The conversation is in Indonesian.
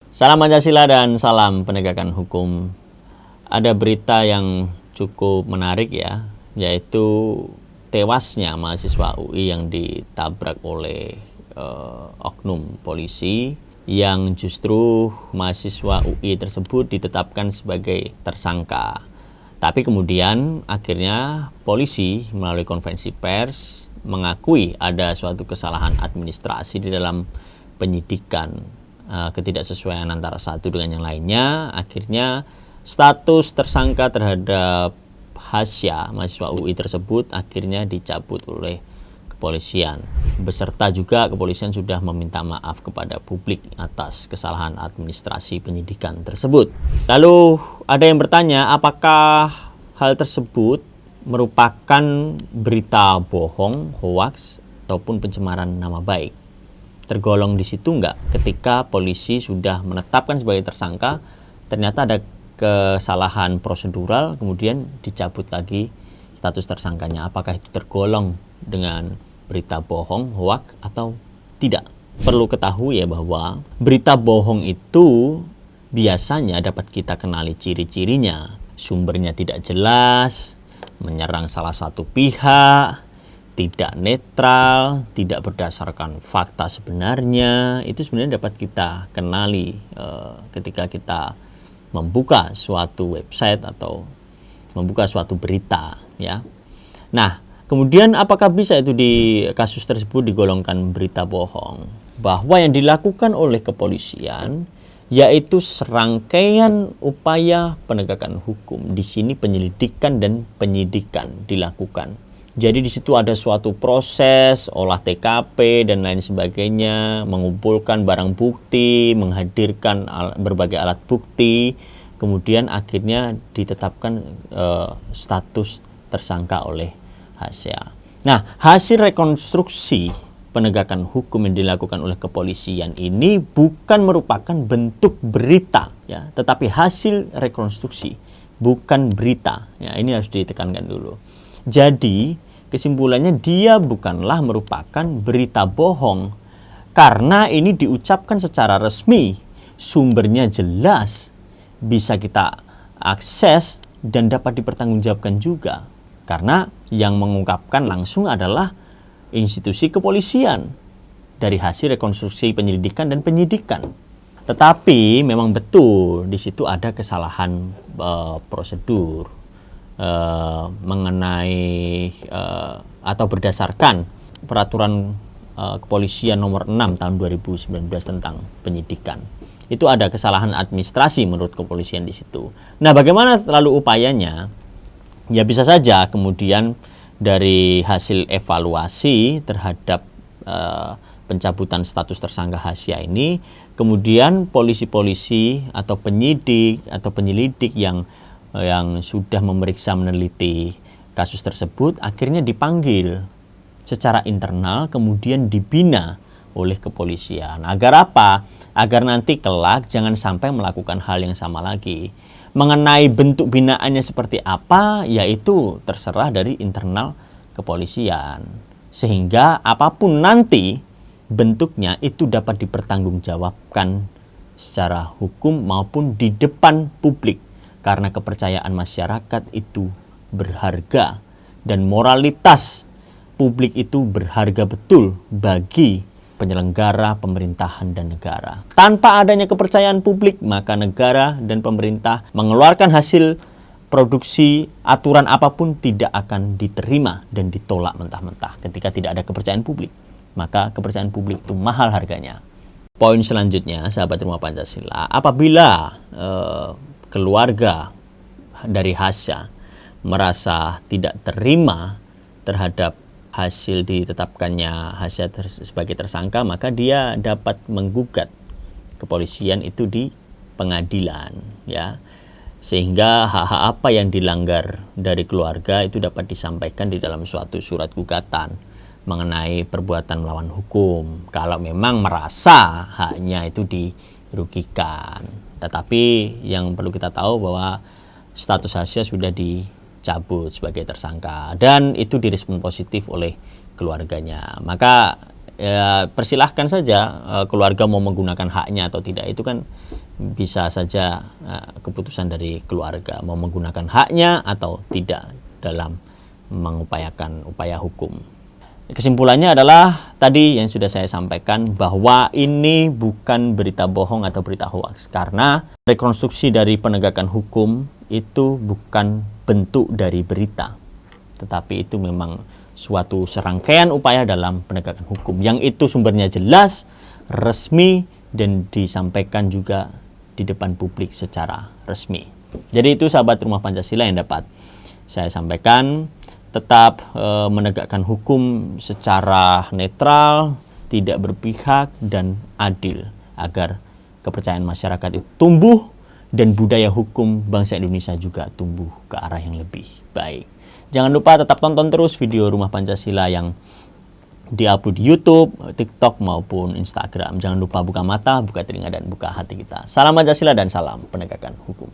Salam Pancasila dan salam penegakan hukum. Ada berita yang cukup menarik ya, yaitu tewasnya mahasiswa UI yang ditabrak oleh oknum polisi, yang justru mahasiswa UI tersebut ditetapkan sebagai tersangka. Tapi kemudian akhirnya polisi melalui konferensi pers mengakui ada suatu kesalahan administrasi di dalam penyidikan, ketidaksesuaian antara satu dengan yang lainnya. Akhirnya status tersangka terhadap Hasya, mahasiswa UI tersebut, akhirnya dicabut oleh kepolisian. Beserta juga kepolisian sudah meminta maaf kepada publik atas kesalahan administrasi penyidikan tersebut. Lalu ada yang bertanya, apakah hal tersebut merupakan berita bohong, hoaks, ataupun pencemaran nama baik? Tergolong di situ enggak ketika polisi sudah menetapkan sebagai tersangka, ternyata ada kesalahan prosedural, kemudian dicabut lagi status tersangkanya? Apakah itu tergolong dengan berita bohong, hoaks, atau tidak? Perlu ketahui ya bahwa berita bohong itu biasanya dapat kita kenali ciri-cirinya. Sumbernya tidak jelas, menyerang salah satu pihak, tidak netral, tidak berdasarkan fakta sebenarnya. Itu sebenarnya dapat kita kenali ketika kita membuka suatu website atau membuka suatu berita ya. Nah, kemudian apakah bisa itu di kasus tersebut digolongkan berita bohong? Bahwa yang dilakukan oleh kepolisian yaitu serangkaian upaya penegakan hukum. Di sini penyelidikan dan penyidikan dilakukan. Jadi di situ ada suatu proses olah TKP dan lain sebagainya, mengumpulkan barang bukti, menghadirkan berbagai alat bukti, kemudian akhirnya ditetapkan status tersangka oleh Hasya. Nah, hasil rekonstruksi penegakan hukum yang dilakukan oleh kepolisian ini bukan merupakan bentuk berita ya, tetapi hasil rekonstruksi, bukan berita. Ya, ini harus ditekankan dulu. Jadi kesimpulannya dia bukanlah merupakan berita bohong karena ini diucapkan secara resmi, sumbernya jelas, bisa kita akses dan dapat dipertanggungjawabkan juga karena yang mengungkapkan langsung adalah institusi kepolisian dari hasil rekonstruksi penyelidikan dan penyidikan. Tetapi memang betul di situ ada kesalahan prosedur mengenai atau berdasarkan peraturan kepolisian nomor 6 tahun 2019 tentang penyidikan. Itu ada kesalahan administrasi menurut kepolisian di situ. Nah, bagaimana lalu upayanya? Ya bisa saja kemudian dari hasil evaluasi terhadap pencabutan status tersangka Hasya ini, kemudian polisi-polisi atau penyidik atau penyelidik yang sudah memeriksa meneliti kasus tersebut akhirnya dipanggil secara internal, kemudian dibina oleh kepolisian. Agar apa? Agar nanti kelak jangan sampai melakukan hal yang sama lagi. Mengenai bentuk binaannya seperti apa, yaitu terserah dari internal kepolisian. Sehingga apapun nanti bentuknya itu dapat dipertanggungjawabkan secara hukum maupun di depan publik. Karena kepercayaan masyarakat itu berharga dan moralitas publik itu berharga betul bagi penyelenggara pemerintahan dan negara. Tanpa adanya kepercayaan publik, maka negara dan pemerintah mengeluarkan hasil produksi aturan apapun tidak akan diterima dan ditolak mentah-mentah. Ketika tidak ada kepercayaan publik, maka kepercayaan publik itu mahal harganya. Poin selanjutnya, sahabat Rumah Pancasila, apabila keluarga dari Hasya merasa tidak terima terhadap hasil ditetapkannya Hasya sebagai tersangka, maka dia dapat menggugat kepolisian itu di pengadilan ya, sehingga hak-hak apa yang dilanggar dari keluarga itu dapat disampaikan di dalam suatu surat gugatan mengenai perbuatan melawan hukum kalau memang merasa haknya itu dirugikan. Tetapi yang perlu kita tahu bahwa status Hasya sudah dicabut sebagai tersangka dan itu direspon positif oleh keluarganya. Maka ya persilahkan saja keluarga mau menggunakan haknya atau tidak, itu kan bisa saja keputusan dari keluarga mau menggunakan haknya atau tidak dalam mengupayakan upaya hukum. Kesimpulannya adalah tadi yang sudah saya sampaikan, bahwa ini bukan berita bohong atau berita hoaks, karena rekonstruksi dari penegakan hukum itu bukan bentuk dari berita, tetapi itu memang suatu serangkaian upaya dalam penegakan hukum yang itu sumbernya jelas, resmi, dan disampaikan juga di depan publik secara resmi. Jadi itu sahabat Rumah Pancasila yang dapat saya sampaikan. Tetap menegakkan hukum secara netral, tidak berpihak, dan adil, agar kepercayaan masyarakat itu tumbuh dan budaya hukum bangsa Indonesia juga tumbuh ke arah yang lebih baik. Jangan lupa tetap tonton terus video Rumah Pancasila yang di-upload di YouTube, TikTok, maupun Instagram. Jangan lupa buka mata, buka telinga, dan buka hati kita. Salam Pancasila dan salam penegakan hukum.